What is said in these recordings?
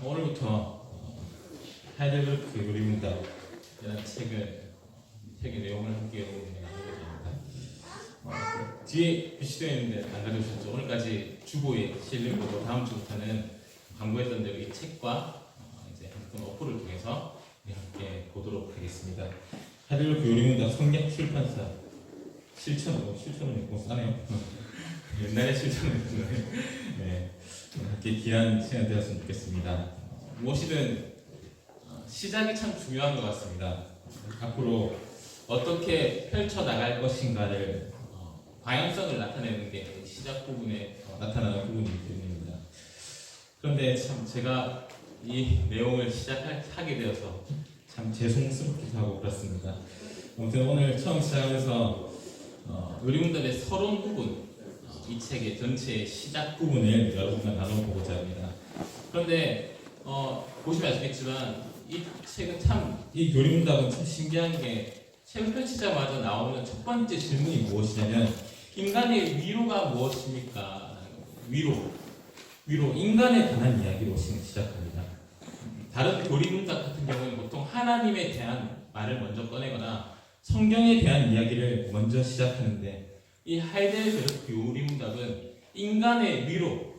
오늘부터 하이델베르크 요리문답이라는 책의 내용을 함께 여러분에게 나누게 됩니다. 뒤에 표시되어 있는데 안 가져오셨죠? 오늘까지 주보에 실린 거고 다음 주부터는 광고했던 대로 이 책과 이제 한편 어플을 통해서 함께 보도록 하겠습니다. 하이델베르크 요리문답 성략 출판사 실천은 너무 싸네요. 옛날에 실천을 네, 함께 귀한 시간 되었으면 좋겠습니다. 무엇이든 시작이 참 중요한 것 같습니다. 앞으로 어떻게 펼쳐나갈 것인가를 방향성을 나타내는 게 시작 부분에 나타나는 부분이기 때문입니다. 그런데 참 제가 이 내용을 시작하게 되어서 참 죄송스럽기도 하고 그렇습니다. 아무튼 오늘 처음 시작하면서 요리문답의 서론 부분, 이 책의 전체 시작 부분을 여러분과 나눠보고자 합니다. 그런데 보시면 아시겠지만 이 책은 이 요리문답은 참 신기한 게 책을 펼치자마자 나오는 첫 번째 질문이 무엇이냐면 인간의 위로가 무엇입니까? 위로, 인간에 관한 이야기로 시작합니다. 다른 요리문답 같은 경우는 보통 하나님에 대한 말을 먼저 꺼내거나 성경에 대한 이야기를 먼저 시작하는데 이 하이델베르크 요리문답은 인간의 위로,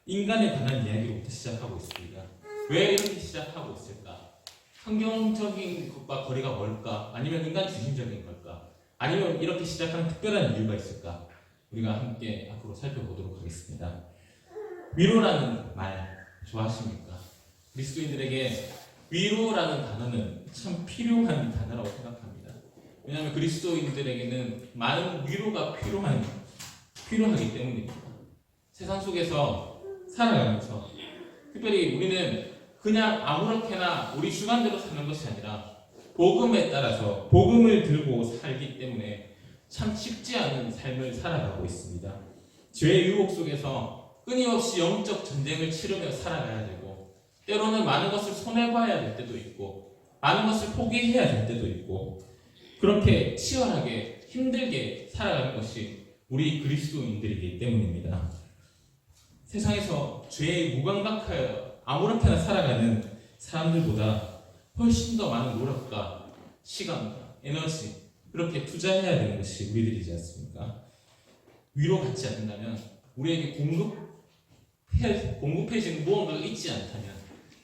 인간에 관한 이야기로부터 시작하고 있습니다. 왜 이렇게 시작하고 있을까? 성경적인 것과 거리가 멀까? 아니면 인간 중심적인 걸까? 아니면 이렇게 시작하는 특별한 이유가 있을까? 우리가 함께 앞으로 살펴보도록 하겠습니다. 위로라는 말 좋아하십니까? 그리스도인들에게 위로라는 단어는 참 필요한 단어라고 생각합니다. 왜냐하면 그리스도인들에게는 많은 위로가 필요하기 때문입니다. 세상 속에서 살아가면서 특별히 우리는 그냥 아무렇게나 우리 주관대로 사는 것이 아니라 복음에 따라서 복음을 들고 살기 때문에 참 쉽지 않은 삶을 살아가고 있습니다. 죄의 유혹 속에서 끊임없이 영적 전쟁을 치르며 살아가야 되고 때로는 많은 것을 손해봐야 될 때도 있고 많은 것을 포기해야 될 때도 있고 그렇게 치열하게 힘들게 살아가는 것이 우리 그리스도인들이기 때문입니다. 세상에서 죄에 무감각하여 아무렇게나 살아가는 사람들보다 훨씬 더 많은 노력과 시간과 에너지 그렇게 투자해야 되는 것이 우리들이지 않습니까? 위로받지 않는다면 우리에게 공급해지는 무언가가 있지 않다면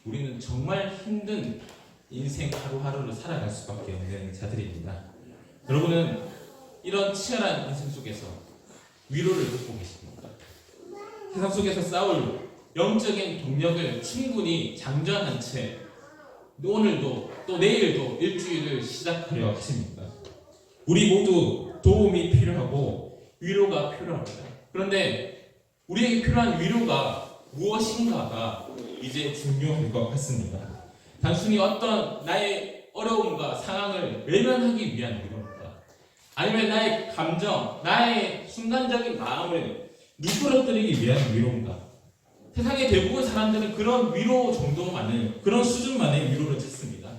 우리는 정말 힘든 인생 하루하루를 살아갈 수밖에 없는 자들입니다. 여러분은 이런 치열한 인생 속에서 위로를 듣고 계십니까? 세상 속에서 싸울 영적인 동력을 충분히 장전한 채 오늘도 또 내일도 일주일을 시작하려 하십니까? 우리 모두 도움이 필요하고 위로가 필요합니다. 그런데 우리에게 필요한 위로가 무엇인가가 이제 중요할 것 같습니다. 단순히 어떤 나의 어려움과 상황을 외면하기 위한 위로입니다. 아니면 나의 감정, 나의 순간적인 마음을 누그러뜨리기 위한 위로인가? 세상의 대부분 사람들은 그런 위로 정도만을, 그런 수준만의 위로를 찾습니다.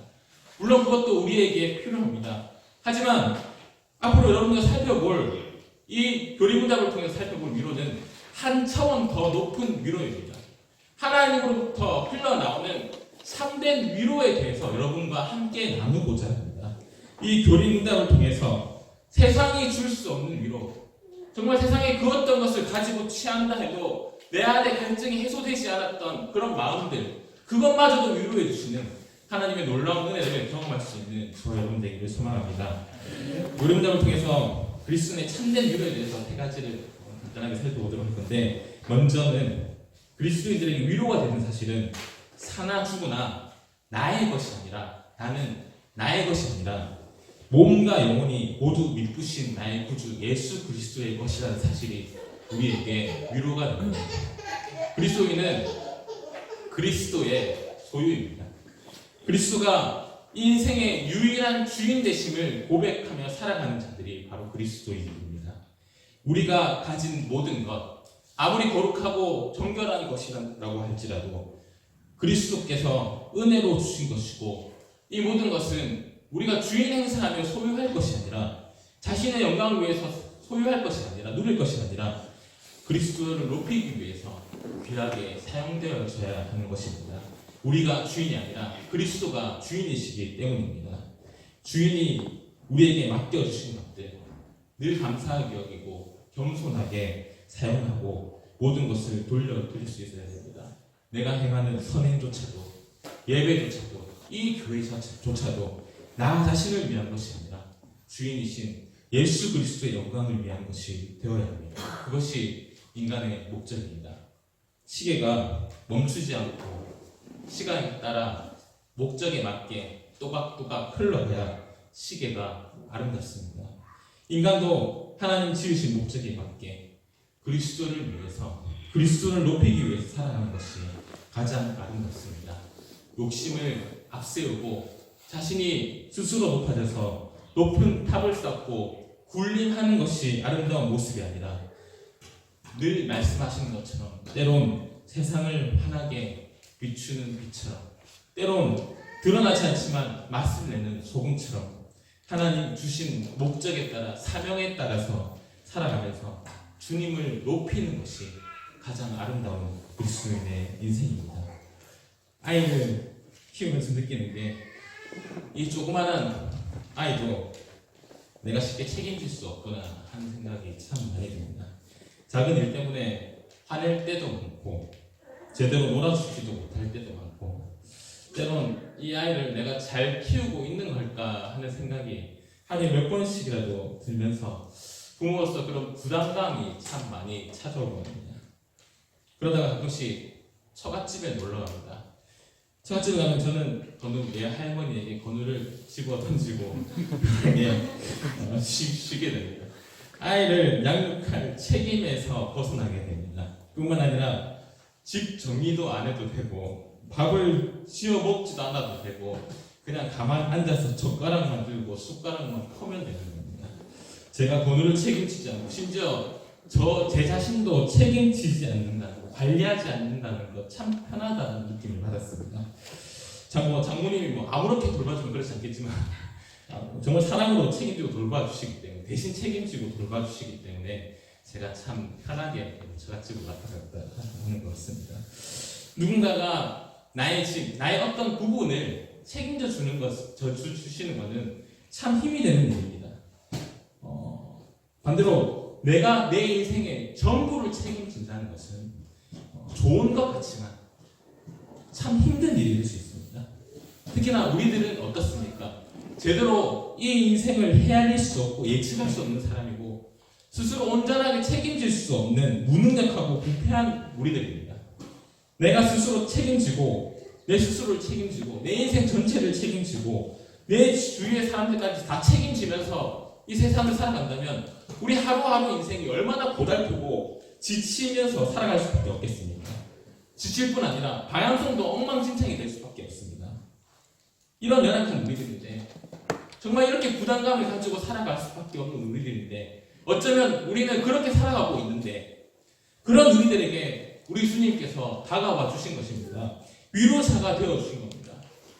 물론 그것도 우리에게 필요합니다. 하지만 앞으로 여러분들과 살펴볼 이 교리문답을 통해서 살펴볼 위로는 한 차원 더 높은 위로입니다. 하나님으로부터 흘러나오는 참된 위로에 대해서 여러분과 함께 나누고자 합니다. 이 교리문답을 통해서 세상이 줄 수 없는 위로, 정말 세상에 그 어떤 것을 가지고 취한다 해도 내 안에 갈증이 해소되지 않았던 그런 마음들, 그것마저도 위로해 주시는 하나님의 놀라운 은혜를 경험할 수 있는 저와 여러분 되기를 소망합니다. 교리문답을 통해서 그리스도의 참된 위로에 대해서 세 가지를 간단하게 살펴보도록 할 건데, 먼저는 그리스도인들에게 위로가 되는 사실은 사나 죽으나 나의 것이 아니라, 나는 나의 것이 아니라 몸과 영혼이 모두 믿으신 나의 구주 예수 그리스도의 것이라는 사실이 우리에게 위로가 됩니다. 그리스도인은 그리스도의 소유입니다. 그리스도가 인생의 유일한 주인 되심을 고백하며 살아가는 자들이 바로 그리스도인입니다. 우리가 가진 모든 것, 아무리 거룩하고 정결한 것이라고 할지라도 그리스도께서 은혜로 주신 것이고, 이 모든 것은 우리가 주인 행사하며 소유할 것이 아니라, 자신의 영광을 위해서 소유할 것이 아니라, 누릴 것이 아니라 그리스도를 높이기 위해서 귀하게 사용되어져야 하는 것입니다. 우리가 주인이 아니라 그리스도가 주인이시기 때문입니다. 주인이 우리에게 맡겨주신 것들 늘 감사하게 여기고 겸손하게 사용하고 모든 것을 돌려드릴 수 있어야 됩니다. 내가 행하는 선행조차도 예배조차도 이 교회조차도 나 자신을 위한 것이 아니라 주인이신 예수 그리스도의 영광을 위한 것이 되어야 합니다. 그것이 인간의 목적입니다. 시계가 멈추지 않고 시간에 따라 목적에 맞게 또박또박 흘러가야 시계가 아름답습니다. 인간도 하나님 지으신 목적에 맞게 그리스도를 위해서 그리스도를 높이기 위해서 살아가는 것이 가장 아름답습니다. 욕심을 앞세우고 자신이 스스로 높아져서 높은 탑을 쌓고 군림하는 것이 아름다운 모습이 아니라 늘 말씀하시는 것처럼 때론 세상을 환하게 비추는 빛처럼 때론 드러나지 않지만 맛을 내는 소금처럼 하나님 주신 목적에 따라 사명에 따라서 살아가면서 주님을 높이는 것이 가장 아름다운 그리스도인의 인생입니다. 아이를 키우면서 느끼는 게 이 조그마한 아이도 내가 쉽게 책임질 수 없구나 하는 생각이 참 많이 듭니다. 작은 일 때문에 화낼 때도 많고 제대로 놀아주지도 못할 때도 많고 때론 이 아이를 내가 잘 키우고 있는 걸까 하는 생각이 하루에 몇 번씩이라도 들면서 부모로서 그런 부담감이 참 많이 찾아오거든요. 그러다가 가끔씩 처갓집에 놀러 갑니다. 처갓집에 가면 저는 건우 내 할머니에게 건우를 집어 던지고 쉬게 됩니다. 아이를 양육할 책임에서 벗어나게 됩니다. 뿐만 아니라 집 정리도 안 해도 되고 밥을 지어 먹지도 않아도 되고 그냥 가만 앉아서 젓가락만 들고 숟가락만 퍼면 되는 겁니다. 제가 건우를 책임지지 않고 심지어 제 자신도 책임지지 않는다는 거, 관리하지 않는다는 거 참 편하다는 느낌을 받았습니다. 장모님이 아무렇게 돌봐주면 그렇지 않겠지만 정말 사랑으로 책임지고 돌봐주시기 때문에 대신 책임지고 돌봐주시기 때문에 제가 참 편하게 저갓집으로 왔다 갔다 하는 것 같습니다. 누군가가 나의 집, 나의 어떤 부분을 책임져 주는 것, 주시는 것은 참 힘이 되는 일입니다. 반대로 내가 내 인생의 전부를 책임진다는 것은 좋은 것 같지만 참 힘든 일이 될 수 있습니다. 특히나 우리들은 어떻습니까? 제대로 이 인생을 헤아릴 수 없고 예측할 수 없는 사람이고 스스로 온전하게 책임질 수 없는 무능력하고 부패한 우리들입니다. 내가 스스로 책임지고 내 스스로를 책임지고 내 인생 전체를 책임지고 내 주위의 사람들까지 다 책임지면서 이 세상을 살아간다면 우리 하루하루 인생이 얼마나 고달프고 지치면서 살아갈 수밖에 없겠습니까? 지칠 뿐 아니라 방향성도 엉망진창이 될 수밖에 없습니다. 이런 연약한 우리들인데 정말 이렇게 부담감을 가지고 살아갈 수밖에 없는 우리들인데 어쩌면 우리는 그렇게 살아가고 있는데 그런 우리들에게 우리 주님께서 다가와 주신 것입니다. 위로자가 되어주신 겁니다.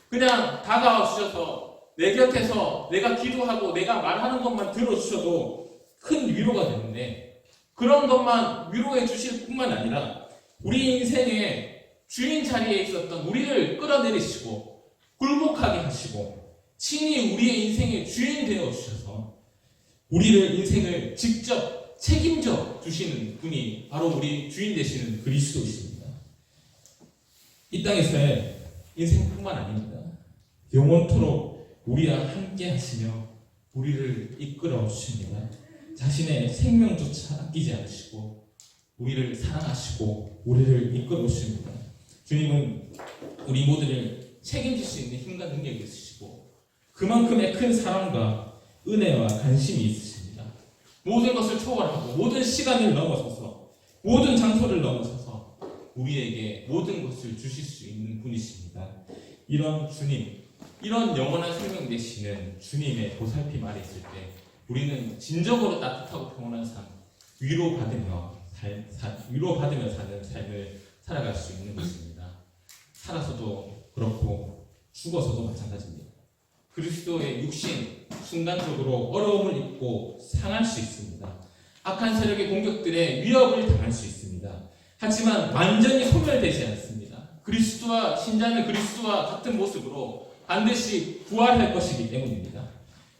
그냥 다가와 주셔서 내 곁에서 내가 기도하고 내가 말하는 것만 들어주셔도 큰 위로가 되는데 그런 것만 위로해 주실 뿐만 아니라 우리 인생의 주인 자리에 있었던 우리를 끌어내리시고 굴복하게 하시고 친히 우리의 인생의 주인 되어 주셔서 우리를 인생을 직접 책임져 주시는 분이 바로 우리 주인 되시는 그리스도이십니다. 이 땅에서의 인생뿐만 아닙니다. 영원토록 우리와 함께 하시며 우리를 이끌어 주십니다. 자신의 생명조차 아끼지 않으시고 우리를 사랑하시고 우리를 이끌어 주십니다. 주님은 우리 모두를 책임질 수 있는 힘과 능력이 있으시고 그만큼의 큰 사랑과 은혜와 관심이 있으십니다. 모든 것을 초월하고 모든 시간을 넘어서서 모든 장소를 넘어서서 우리에게 모든 것을 주실 수 있는 분이십니다. 이런 주님, 이런 영원한 생명 되시는 주님의 보살핌 아래 있을 때 우리는 진정으로 따뜻하고 평온한 삶, 위로받으며 사는 삶을 살아갈 수 있는 것입니다. 살아서도 그렇고 죽어서도 마찬가지입니다. 그리스도의 육신 순간적으로 어려움을 입고 상할 수 있습니다. 악한 세력의 공격들에 위협을 당할 수 있습니다. 하지만 완전히 소멸되지 않습니다. 그리스도와 신자는 그리스도와 같은 모습으로 반드시 부활할 것이기 때문입니다.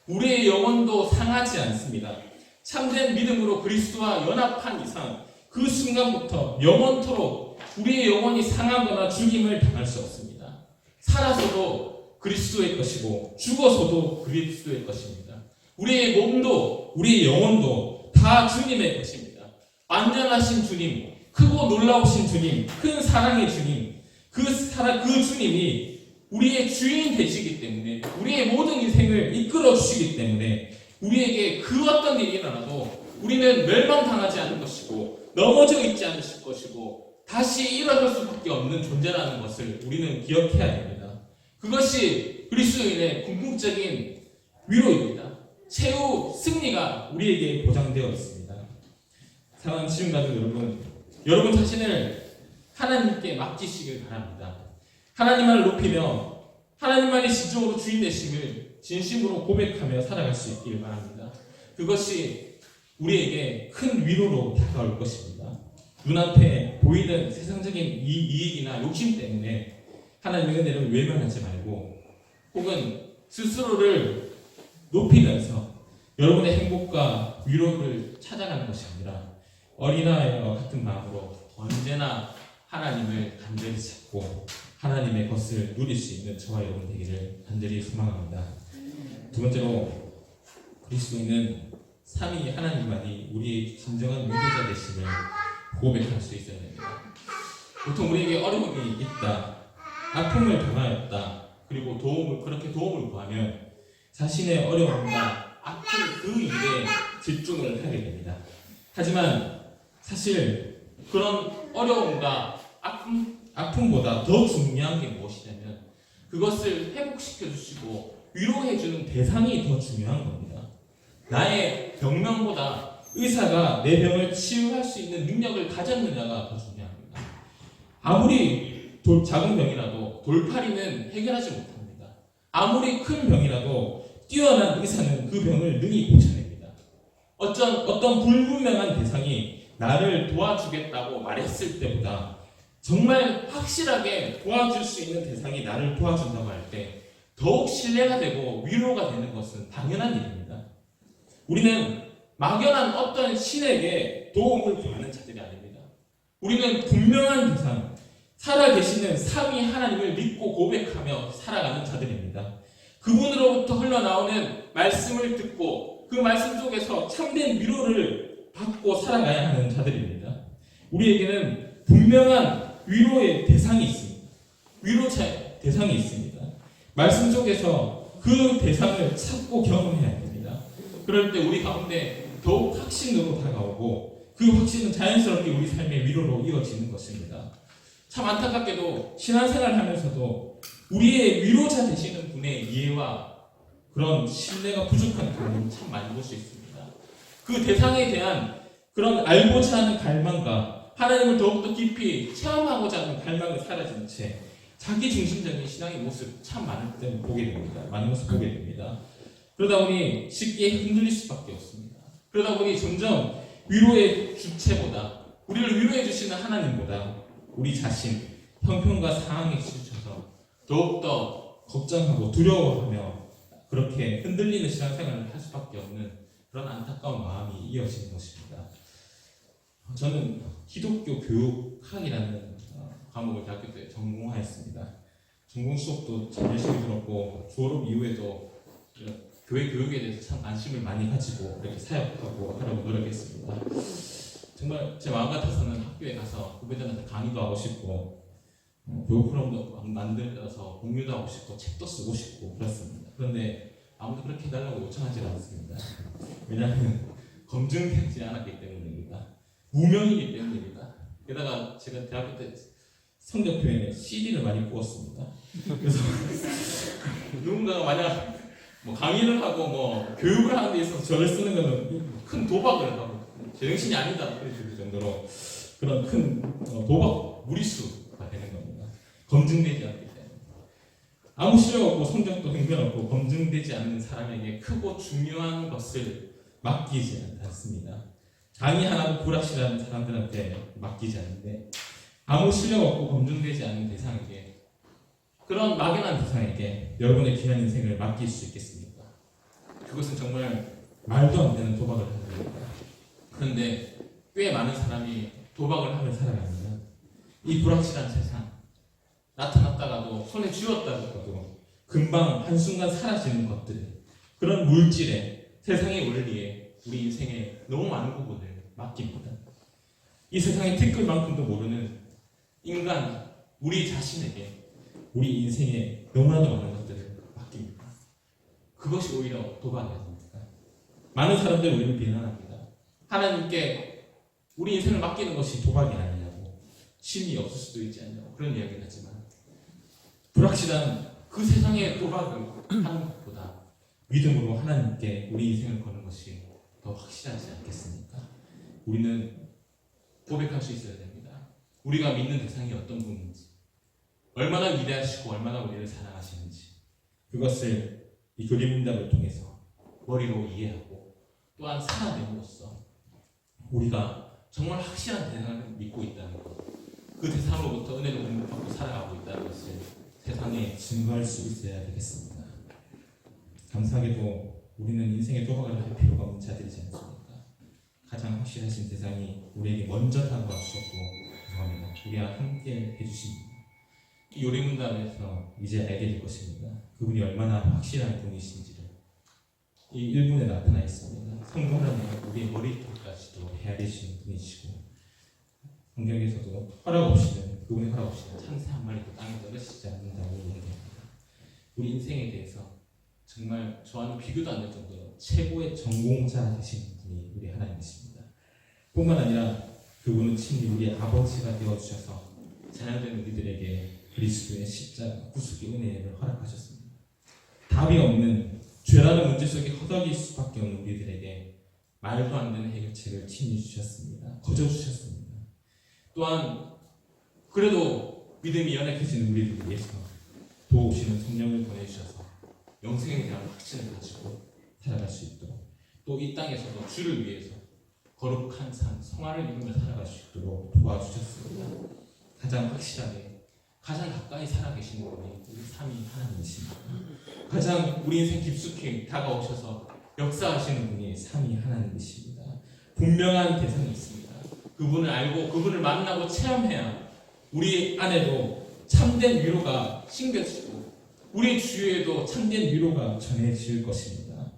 우리의 영혼도 상하지 않습니다. 참된 믿음으로 그리스도와 연합한 이상 그 순간부터 영원토록 우리의 영혼이 상하거나 죽임을 당할 수 없습니다. 살아서도 그리스도의 것이고 죽어서도 그리스도의 것입니다. 우리의 몸도 우리의 영혼도 다 주님의 것입니다. 완전하신 주님, 크고 놀라우신 주님, 큰 사랑의 주님, 그 주님이 우리의 주인 되시기 때문에 우리의 모든 인생을 이끌어 주시기 때문에 우리에게 그 어떤 일이 일어나도 우리는 멸망당하지 않을 것이고 넘어져 있지 않을 것이고 다시 일어날 수밖에 없는 존재라는 것을 우리는 기억해야 됩니다. 그것이 그리스도인의 궁극적인 위로입니다. 최후 승리가 우리에게 보장되어 있습니다. 사랑하는 지금 가족 여러분 자신을 하나님께 맡기시길 바랍니다. 하나님만을 높이며 하나님만이 진정으로 주인 되심을 진심으로 고백하며 살아갈 수 있기를 바랍니다. 그것이 우리에게 큰 위로로 다가올 것입니다. 눈앞에 보이는 세상적인 이익이나 욕심 때문에 하나님의 은혜를 외면하지 말고 혹은 스스로를 높이면서 여러분의 행복과 위로를 찾아가는 것이 아니라 어린아이와 같은 마음으로 언제나 하나님을 간절히 찾고 하나님의 것을 누릴 수 있는 저와 여러분 되기를 간절히 소망합니다. 두 번째로 그리스도인은 삼위 하나님만이 우리의 진정한 위로자 되심을 고백할 수 있어야 됩니다. 보통 우리에게 어려움이 있다, 아픔을 당하였다, 그리고 그렇게 도움을 구하면 자신의 어려움과 아픈 그 일에 집중을 하게 됩니다. 하지만 사실 그런 어려움과 아픔보다 더 중요한 게 무엇이냐면 그것을 회복시켜 주시고 위로해 주는 대상이 더 중요한 겁니다. 나의 병명보다 의사가 내 병을 치유할 수 있는 능력을 가졌느냐가 더 중요합니다. 아무리 작은 병이라도 돌팔이는 해결하지 못합니다. 아무리 큰 병이라도 뛰어난 의사는 그 병을 능히 고쳐냅니다. 어떤 불분명한 대상이 나를 도와주겠다고 말했을 때보다 정말 확실하게 도와줄 수 있는 대상이 나를 도와준다고 할 때 더욱 신뢰가 되고 위로가 되는 것은 당연한 일입니다. 우리는 막연한 어떤 신에게 도움을 구하는 자들이 아닙니다. 우리는 분명한 대상, 살아계시는 삼위 하나님을 믿고 고백하며 살아가는 자들입니다. 그분으로부터 흘러나오는 말씀을 듣고 그 말씀 속에서 참된 위로를 받고 살아가야 하는 자들입니다. 우리에게는 분명한 위로의 대상이 있습니다. 위로의 대상이 있습니다. 말씀 속에서 그 대상을 찾고 경험해야 됩니다. 그럴 때 우리 가운데 더욱 확신으로 다가오고 그 확신은 자연스럽게 우리 삶의 위로로 이어지는 것입니다. 참 안타깝게도 신앙생활을 하면서도 우리의 위로자 되시는 분의 이해와 그런 신뢰가 부족한 경우를 참 많이 볼 수 있습니다. 그 대상에 대한 그런 알고자 하는 갈망과 하나님을 더욱더 깊이 체험하고자 하는 갈망이 사라진 채 자기 중심적인 신앙의 모습 참 많은 모습 보게 됩니다. 그러다 보니 쉽게 흔들릴 수밖에 없습니다. 그러다 보니 점점 위로의 주체보다 우리를 위로해 주시는 하나님보다 우리 자신, 형편과 상황에 치우쳐서 더욱더 걱정하고 두려워하며 그렇게 흔들리는 신앙생활을 할 수밖에 없는 그런 안타까운 마음이 이어지는 것입니다. 저는 기독교 교육학이라는 과목을 대학교 때 전공하였습니다. 전공 수업도 참 열심히 들었고 졸업 이후에도 교회 교육에 대해서 참 관심을 많이 가지고 이렇게 사역하고 하려고 노력했습니다. 정말 제 마음 같아서는 학교에 가서 후배들한테 강의도 하고 싶고 교육 프로그램도 만들어서 공유도 하고 싶고 책도 쓰고 싶고 그렇습니다. 그런데 아무도 그렇게 해달라고 요청하지 않습니다. 왜냐하면 검증되지 않았기 때문입니다. 무명이기 때문입니다. 게다가 제가 대학교 때 성적표에는 CD를 많이 구웠습니다. 그래서 누군가가 만약 강의를 하고 교육을 하는 데 있어서 저를 쓰는 것은 큰 도박을 하고 제정신이 아니다 그 정도로 그런 큰 도박 무리수가 되는 겁니다. 검증되지 않기 때문에 아무 실력 없고 성적도 형편없고 검증되지 않는 사람에게 크고 중요한 것을 맡기지 않습니다. 강의 하나도 불확실한 사람들한테 맡기지 않는데 아무 실력 없고 검증되지 않은 대상에게, 그런 막연한 대상에게 여러분의 귀한 인생을 맡길 수 있겠습니까? 그것은 정말 말도 안 되는 도박을 하는 겁니다. 그런데 꽤 많은 사람이 도박을 하며 살아갑니다. 이 불확실한 세상, 나타났다가도 손에 쥐었다가도 금방 한순간 사라지는 것들, 그런 물질에, 세상의 원리에 우리 인생에 너무 많은 부분을 맡깁니다. 이 세상의 티끌만큼도 모르는 인간, 우리 자신에게 우리 인생에 너무나도 많은 것들을 맡깁니다. 그것이 오히려 도박이 아닙니까? 많은 사람들이 우리를 비난합니다. 하나님께 우리 인생을 맡기는 것이 도박이 아니냐고, 신이 없을 수도 있지 않냐고 그런 이야기를 하지만, 불확실한 그 세상의 도박을 하는 것보다 믿음으로 하나님께 우리 인생을 거는 것이 더 확실하지 않겠습니까? 우리는 고백할 수 있어야 됩니다. 우리가 믿는 대상이 어떤 분인지, 얼마나 위대하시고 얼마나 우리를 사랑하시는지, 그것을 이 그림 문답을 통해서 머리로 이해하고 또한 살아냄으로써 우리가 정말 확실한 대상을 믿고 있다는 것, 그 대상으로부터 은혜를 공급하고 살아가고 있다는 것을 세상에 증거할 수 있어야 되겠습니다. 감사하게도 우리는 인생의 도박을 할 필요가 없는 자들이지 않습니까? 가장 확실하신 대상이 우리에게 먼저 다가와 주셨고, 감사합니다. 우리와 함께 해주십니다. 이 요리문답에서 이제 알게 될 것입니다. 그분이 얼마나 확실한 분이신지를 이 1분에 나타나 있습니다. 성경 하나님은 우리의 머리털까지도 헤아리시는 분이시고, 성경에서도 허락 없이는, 그분의 허락 없이는 창새 한 마리도 땅에 떨어지지 않는다고 얘기합니다. 우리 인생에 대해서 정말 저와는 비교도 안 될 정도로 최고의 전공자 되신 분이 우리 하나님이십니다. 뿐만 아니라 그분은 친히 우리의 아버지가 되어주셔서 자녀된 우리들에게 그리스도의 십자가 구속의 은혜를 허락하셨습니다. 답이 없는 죄라는 문제 속에 허덕일 수밖에 없는 우리들에게 말도 안 되는 해결책을 친히 주셨습니다. 거저주셨습니다. 또한 그래도 믿음이 연약해지는 우리들을 위해서 도우시는 성령을 보내주셔서 영생에 대한 확신을 가지고 살아갈 수 있도록, 또 이 땅에서도 주를 위해서 거룩한 삶, 성화를 이루며 살아갈 수 있도록 도와주셨습니다. 가장 확실하게, 가장 가까이 살아계시는 분이 우리 삼위 하나님이십니다. 가장 우리 인생 깊숙이 다가오셔서 역사하시는 분이 삼위 하나님이십니다. 분명한 대상이 있습니다. 그분을 알고 그분을 만나고 체험해야 우리 안에도 참된 위로가 심겨지고 우리 주위에도 참된 위로가 전해질 것입니다.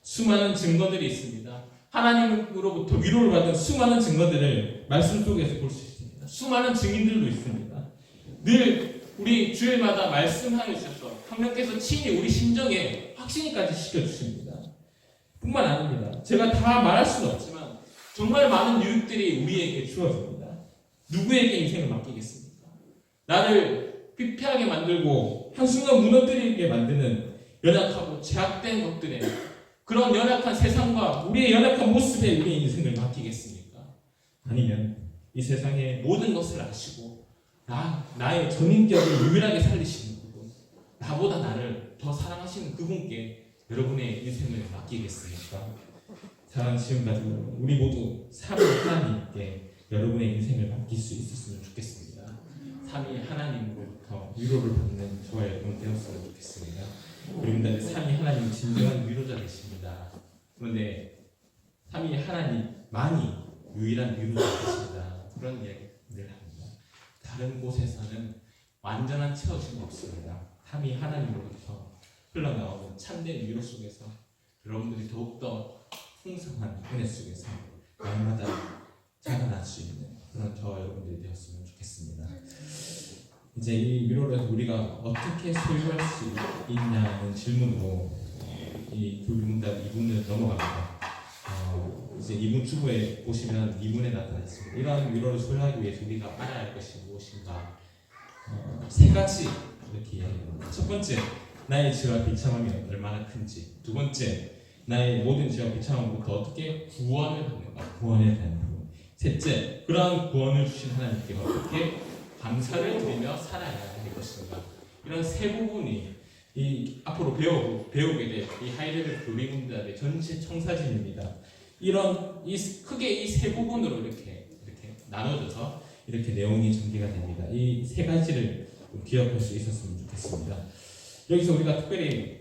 수많은 증거들이 있습니다. 하나님으로부터 위로를 받은 수많은 증거들을 말씀 속에서 볼 수 있습니다. 수많은 증인들도 있습니다. 늘 우리 주일마다 말씀하여 주셔서 성령께서 친히 우리 심정에 확신까지 시켜주십니다. 뿐만 아닙니다. 제가 다 말할 수는 없지만 정말 많은 유익들이 우리에게 주어집니다. 누구에게 인생을 맡기겠습니까? 나를 피폐하게 만들고 한순간 무너뜨리게 만드는 연약하고 제약된 것들에, 그런 연약한 세상과 우리의 연약한 모습에 우리의 인생을 맡기겠습니까? 아니면 이 세상의 모든 것을 아시고 나의 전인격을 유일하게 살리시는 그분, 나보다 나를 더 사랑하시는 그분께 여러분의 인생을 맡기겠습니까? 사랑하는 지금 가지고 우리 모두 삼위 하나님께 여러분의 인생을 맡길 수 있었으면 좋겠습니다. 삼위 하나님으로부터 위로를 받는 저와 여러분 되었으면 좋겠습니다. 그런데 삼위 하나님은 진정한 위로자 되십니다. 그런데 삼위 하나님만이 유일한 위로자 되십니다. 그런 이야기를 합니다. 다른 곳에서는 완전한 채워짐이 없습니다. 삼위 하나님으로부터 흘러나오는 참된 위로 속에서 여러분들이 더욱더 풍성한 은혜 속에서 날마다 자라날 수 있는 그런 저와 여러분들이 되었으면 좋겠습니다. 이제 이 위로를 우리가 어떻게 소유할 수 있냐는 질문으로 이 불문답 2분을 넘어갑니다. 이제 2분 추후에 보시면 2분에 나타나 있습니다. 이러한 위로를 소유하기 위해서 우리가 알아야 할 것이 무엇인가? 세 가지 이렇게 이야기합니다. 첫 번째, 나의 죄와 비참함이 얼마나 큰지. 두 번째, 나의 모든 죄와 비참함부터 어떻게 구원을 받는가? 구원에 대한 부분. 셋째, 그러한 구원을 주신 하나님께 어떻게 감사를 드리며 살아야 할 것인가? 이런 세 부분이 이 앞으로 배우게 될 이 하이레벨 교리문답의 전체 청사진입니다. 크게 이 세 부분으로 이렇게 나눠져서 이렇게 내용이 전개가 됩니다. 이 세 가지를 기억할 수 있었으면 좋겠습니다. 여기서 우리가 특별히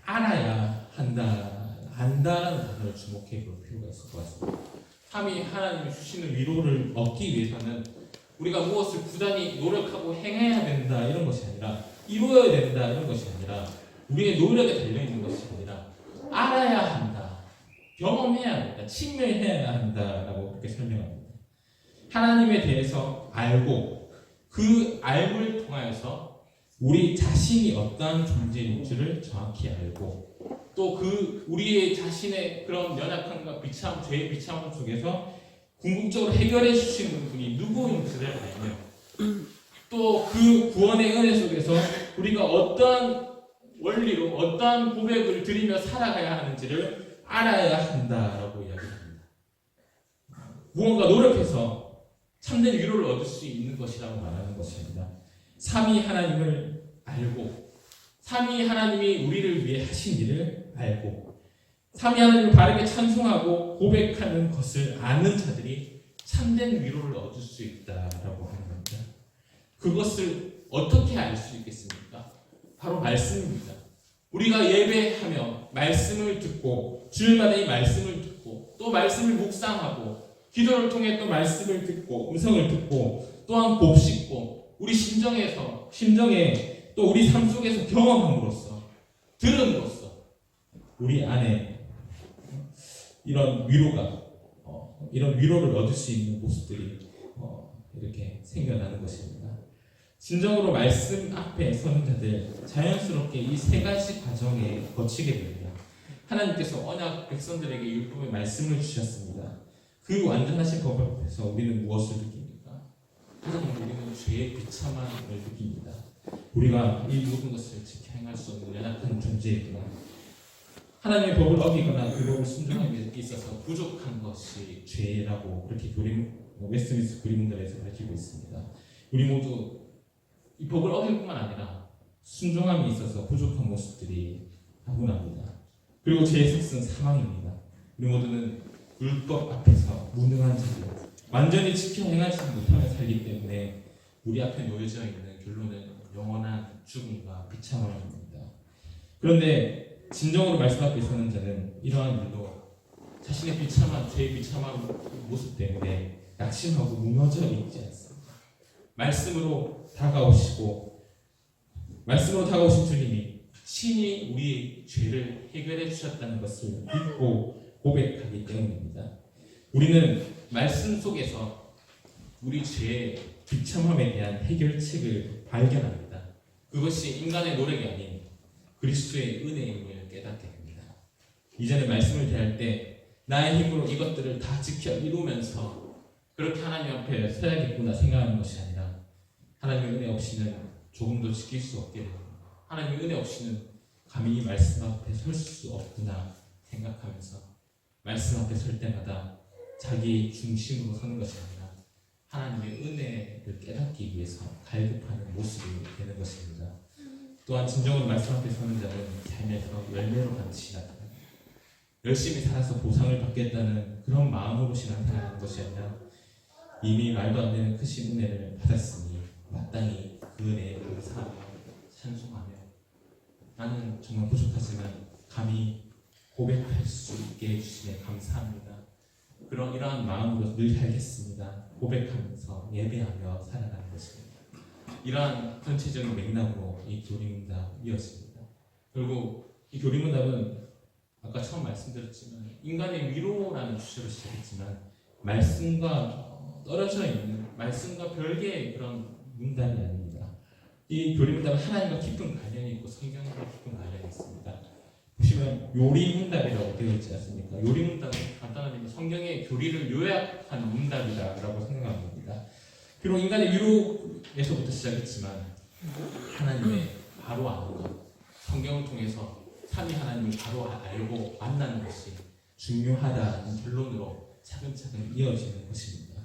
알아야 한다, 안다라는 단어를 주목해 볼 필요가 있을 것 같습니다. 삼위 하나님이 주시는 위로를 얻기 위해서는 우리가 무엇을 부단히 노력하고 행해야 된다 이런 것이 아니라, 이루어야 된다 이런 것이 아니라, 우리의 노력에 달려있는 것이 아니라 알아야 한다, 경험해야 된다, 직면해야 한다라고 그렇게 설명합니다. 하나님에 대해서 알고 그 알을 통하여서 우리 자신이 어떠한 존재인 줄을 정확히 알고, 또 그 우리의 자신의 그런 연약함과 비참, 죄의 비참함 속에서 궁극적으로 해결해 주시는 분이 누구인지를 알며, 또 그 구원의 은혜 속에서 우리가 어떠한 원리로 어떠한 고백을 드리며 살아가야 하는지를 알아야 한다라고 이야기합니다. 무언가 노력해서 참된 위로를 얻을 수 있는 것이라고 말하는 것입니다. 삼위 하나님을 알고, 삼위 하나님이 우리를 위해 하신 일을 알고, 삼위 하나님을 바르게 찬송하고 고백하는 것을 아는 자들이 참된 위로를 얻을 수 있다라고 하는 겁니다. 그것을 어떻게 알 수 있겠습니까? 바로 말씀입니다. 우리가 예배하며 말씀을 듣고, 주일마다 이 말씀을 듣고, 또 말씀을 묵상하고, 기도를 통해 또 말씀을 듣고, 음성을 듣고, 또한 곱씹고, 우리 심정에 또 우리 삶 속에서 경험함으로써, 들음으로써 우리 안에 이런 위로를 얻을 수 있는 모습들이 이렇게 생겨나는 것입니다. 진정으로 말씀 앞에 서는 자들, 자연스럽게 이 세 가지 과정에 거치게 됩니다. 하나님께서 언약 백성들에게 율법의 말씀을 주셨습니다. 그 완전하신 법 앞에서 우리는 무엇을 느낍니까? 가장 먼저 우리는 죄의 비참함을 느낍니다. 우리가 이 모든 것을 지켜 행할 수 없는 연약한 존재이구나. 하나님의 법을 어기거나 그 법을 순종하기 위해 있어서 부족한 것이 죄라고 그렇게 웨스트민스터 교리문답에서 밝히고 있습니다. 우리 모두 이 법을 어길 뿐만 아니라 순종함에 있어서 부족한 모습들이 다분합니다. 그리고 죄의 속성은 사망입니다. 우리 모두는 율법 앞에서 무능한 자들, 완전히 지켜 행하지 못하며 살기 때문에 우리 앞에 놓여져 있는 결론은 영원한 죽음과 비참함입니다. 그런데 진정으로 말씀 앞에 서는 자는 이러한 일로 자신의 비참한, 죄의 비참한 모습 때문에 낙심하고 무너져 있지 않습니다. 말씀으로 다가오신 주님이 친히 우리의 죄를 해결해 주셨다는 것을 믿고 고백하기 때문입니다. 우리는 말씀 속에서 우리 죄의 비참함에 대한 해결책을 발견합니다. 그것이 인간의 노력이 아닌 그리스도의 은혜임을 깨닫게 됩니다. 이전에 말씀을 대할 때 나의 힘으로 이것들을 다 지켜 이루면서 그렇게 하나님 앞에 서야겠구나 생각하는 것이 아니라, 하나님의 은혜 없이는 조금도 지킬 수 없게 됩니다. 하나님의 은혜 없이는 감히 이 말씀 앞에 설 수 없구나 생각하면서 말씀 앞에 설 때마다 자기 중심으로 서는 것이 아니라 하나님의 은혜를 깨닫기 위해서 갈급하는 모습이 되는 것입니다. 또한 진정으로 말씀 앞에 서는 자는 삶에서 열매로 반드시 나타납니다. 열심히 살아서 보상을 받겠다는 그런 마음으로 신앙생활하는 것이 아니라 이미 말도 안 되는 크신 은혜를 받았으니 마땅히 그 은혜에 감사하며 찬송하며, 나는 정말 부족하지만 감히 고백할 수 있게 해주시네 감사합니다. 이러한 마음으로 늘 살겠습니다. 고백하면서 예배하며 살아가는 것입니다. 이러한 전체적인 맥락으로 이 교리문답 이어집니다. 결국 이 교리문답은 아까 처음 말씀드렸지만 인간의 위로라는 주제로 시작했지만, 말씀과 떨어져 있는, 말씀과 별개의 그런 문답이 아닙니다. 이 교리문답은 하나님과 깊은 관련이 있고 성경과 깊은 관련이 있습니다. 보시면 요리문답이라고 되어 있지 않습니까? 요리문답은 간단하게 성경의 교리를 요약한 문답이다라고 생각하면 됩니다. 비록 인간의 위로에서부터 시작했지만 하나님의 바로 아는 것, 성경을 통해서 삼위 하나님을 바로 알고 만나는 것이 중요하다는 결론으로 차근차근 이어지는 것입니다.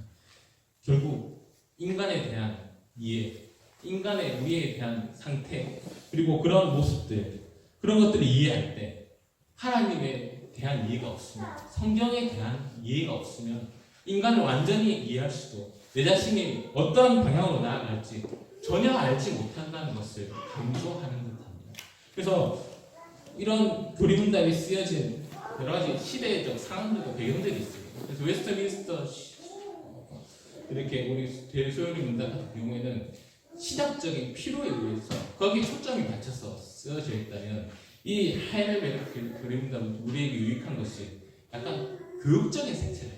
결국 인간에 대한 이해, 인간의 우리에 대한 상태, 그리고 그런 모습들, 그런 것들을 이해할 때 하나님에 대한 이해가 없으면, 성경에 대한 이해가 없으면 인간을 완전히 이해할 수도, 내 자신이 어떤 방향으로 나아갈지 전혀 알지 못한다는 것을 강조하는 듯합니다. 그래서 이런 교리문답이 쓰여진 여러 가지 시대적 상황들과 배경들이 있습니다. 그래서 웨스트민스터 이렇게 우리 대소요리 문답 같은 경우에는 시각적인 필요에 의해서 거기에 초점이 맞춰서 쓰여져 있다면, 이 하이레벨 교리문답은 우리에게 유익한 것이 약간 교육적인 색채가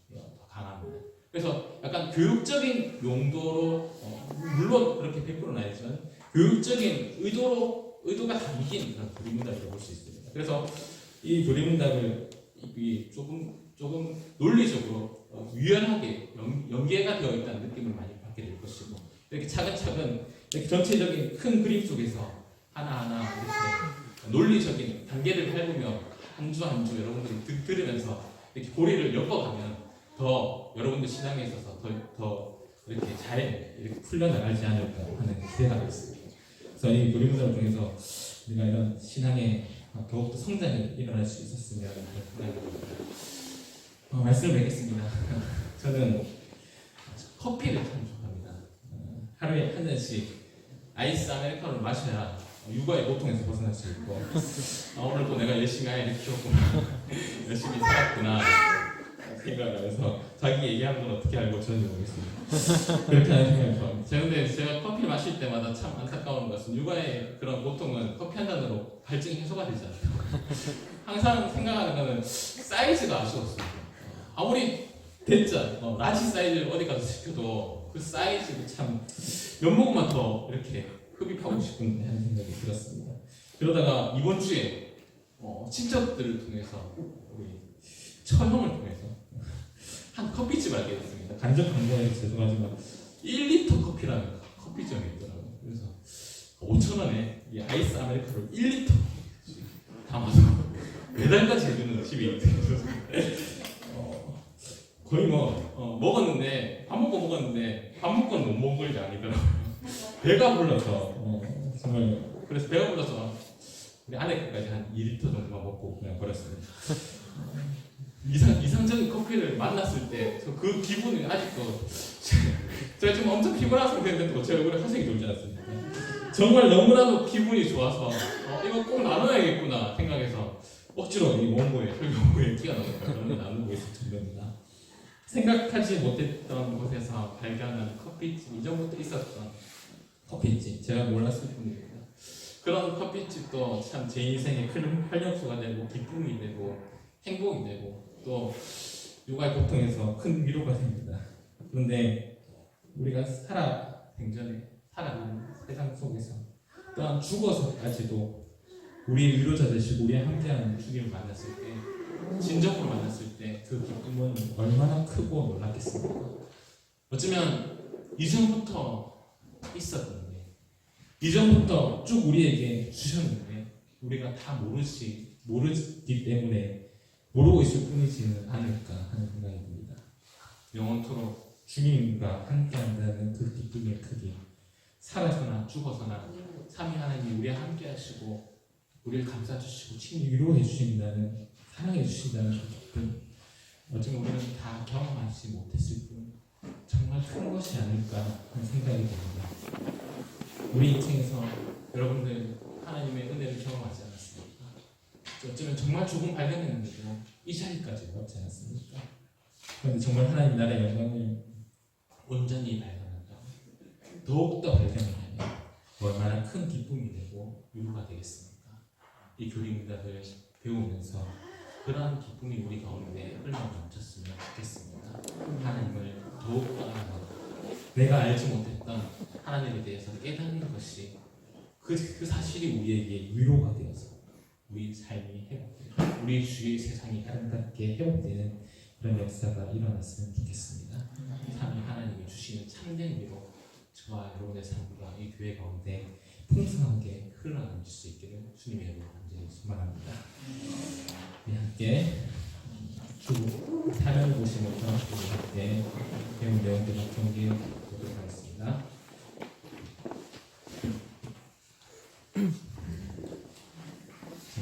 더 강합니다. 그래서 약간 교육적인 용도로 물론 그렇게 100%는 아니지만 교육적인 의도가 담긴 그런 교리문답이라고 볼 수 있습니다. 그래서 이 교리문답을 조금 논리적으로 유연하게 연계가 되어 있다는 느낌을 많이 받게 될 것이고, 이렇게 차근차근 이렇게 전체적인 큰 그림 속에서 하나하나 이렇게 논리적인 단계를 밟으며 한 주 한 주 여러분들이 들으면서 이렇게 고리를 엮어가면 더 여러분들 신앙에 있어서 더 이렇게 잘 이렇게 풀려나가지 않을까 하는 기대가 있습니다. 그래서 이 교리문답을 통해서 우리가 이런 신앙에 더욱더 성장이 일어날 수 있었으면 하는 생각입니다. 말씀을 맺겠습니다. 저는 커피를 참 좋아합니다. 하루에 한 잔씩 아이스 아메리카노를 마셔야 육아의 고통에서 벗어날 수 있고, 오늘 또 내가 열심히 아이를 키웠구나, 열심히 살았구나 생각을 하면서 자기 얘기하는 건 어떻게 알고 저는 모르겠습니다. 그렇게 하는 생각이 좋아합니다. 제가 커피를 마실 때마다 참 안타까운 것은 육아의 그런 고통은 커피 한 잔으로 갈증이 해소가 되지 않아요. 항상 생각하는 것은 사이즈가 아쉬웠어요. 아무리 대짜 라지 사이즈를 어디 가서 시켜도 그 사이즈를 참 몇 모금만 더 이렇게 흡입하고 싶은 하는 생각이 들었습니다. 그러다가 이번 주에 친척들을 통해서 우리 처형을 통해서 한 커피집을 알게 됐습니다. 간접 광고해서 죄송하지만 1리터 커피라는 커피점이 있더라고요. 그래서 5,000원에 이 아이스 아메리카노를 1리터 담아서 배달까지 해주는 집이 거의 먹었는데 밥 먹었는데 밥 먹고는 못 먹을 양이더라고요. 배가 불러서 정말, 그래서 배가 불러서 우리 아내까지 한 2리터 정도만 먹고 그냥 버렸습니다. 이상적인 커피를 만났을 때 그 기분이 아직도 제가 지금 엄청 피곤한 상태인데도 제 얼굴에 화색이 돌지 않습니까? 정말 너무나도 기분이 좋아서 이거 꼭 나눠야겠구나 생각해서 억지로 이 혈경고에 끼어넣어서 그런 나누고 있을 정도입니다. 생각하지 못했던 곳에서 발견한 커피집, 이전부터 있었던 커피집, 제가 몰랐을 뿐입니다. 그런 커피집도 참 제 인생에 큰 활력소가 되고 기쁨이 되고 행복이 되고 또 육아의 고통에서 큰 위로가 됩니다. 그런데 우리가 생전에 살아가는 세상 속에서 또한 죽어서까지도 우리의 위로자 되시고 우리의 함께하는 주님을 만났을 때, 진정으로 만났을 때 그 기쁨은 얼마나 크고 놀랍겠습니까? 어쩌면 이전부터 있었는데, 이전부터 쭉 우리에게 주셨는데 우리가 다 모르기 때문에 모르고 있을 뿐이지는 않을까 하는 생각이 듭니다. 영원토록 주님과 함께한다는 그 기쁨의 크기, 살아서나 죽어서나 삼위 하나님이 우리와 함께하시고 우리를 감싸주시고 친히 위로해 주신다는, 사랑해 주신다는 그 기쁨, 어쩌면 우리는 다 경험하지 못했을 뿐 정말 큰 것이 아닐까 하는 생각이 듭니다. 우리 인생에서 여러분들 하나님의 은혜를 경험하지 않았습니까? 어쩌면 정말 조금 발견했는데도 이 자리까지 왔지 않았습니까? 그런데 정말 하나님 나라의 영광을 온전히 발견한다, 더욱더 발견하면 얼마나 큰 기쁨이 되고 위로가 되겠습니까? 이 교리문답을 배우면서 그러한 기쁨이 우리 가운데 흘러넘쳤으면 좋겠습니다. 하나님을 더욱더 알아가고 내가 알지 못했던 하나님에 대해서 깨닫는 것이 그 사실이 우리에게 위로가 되어서 우리 삶이 회복되고 우리 주위의 세상이 아름답게 회복되는 그런 역사가 일어났으면 좋겠습니다. 삼위 하나님이 주시는 참된 위로 저와 여러분의 삶과 이 교회 가운데 풍성하게 흘러넘칠 수 있기를 주님의 이름으로 간절히 소망합니다. 우리 함께 주 사랑을 보시면서 우리 함께 배운 내용들을 경계해 보도록 하겠습니다.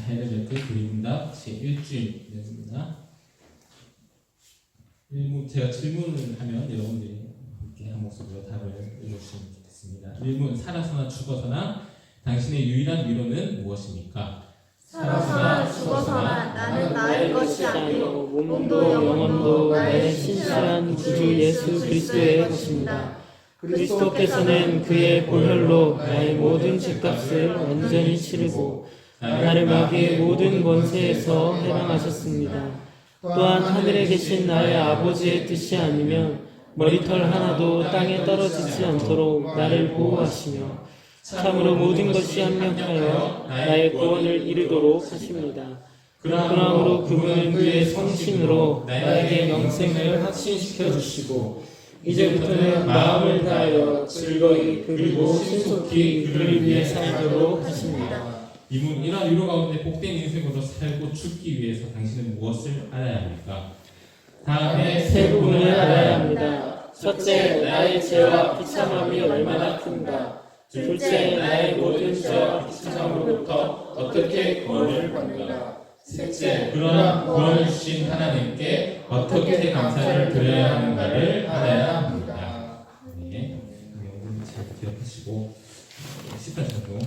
하이레벨 교리문답 제1주일입니다. 1무 제가 질문을 하면 여러분들이 함께 한 목소리로 답을 읽어주시면 좋겠습니다. 1문 살아서나 죽어서나 당신의 유일한 위로는 무엇입니까? 살아서나 죽어서나 나는 나의 것이 아니요 몸도 영혼도 나의 신실한 구주 예수 그리스도의 것입니다. 그리스도께서는 그의 보혈로 나의 모든 죄값을 완전히 치르고 나를 마귀의 모든 권세에서 해방하셨습니다. 또한 하늘에 계신 나의 아버지의 뜻이 아니면 머리털 하나도 땅에 떨어지지 않도록 나를 보호하시며 참으로 모든 것이 합력하여 나의 구원을 이루도록 하십니다. 그러므로 그분은 그의 성신으로 나에게 영생을 확신시켜 주시고 이제부터는 마음을 다하여 즐거이 그리고 신속히 그를 위해 살도록 하십니다. 이문 이러한 위로 가운데 복된 인생으로 살고 죽기 위해서 당신은 무엇을 알아야 합니까? 다음에 세 부분을 알아야 합니다. 첫째, 나의 죄와 비참함이 얼마나 큰가. 둘째, 나의 모든 죄와 비참함으로부터 어떻게 구원을 받는가. 셋째, 그러한 구원을 주신 하나님께 어떻게 감사를 드려야 하는가를 알아야 합니다. 네, 여러분 잘 기억하시고 10단 적용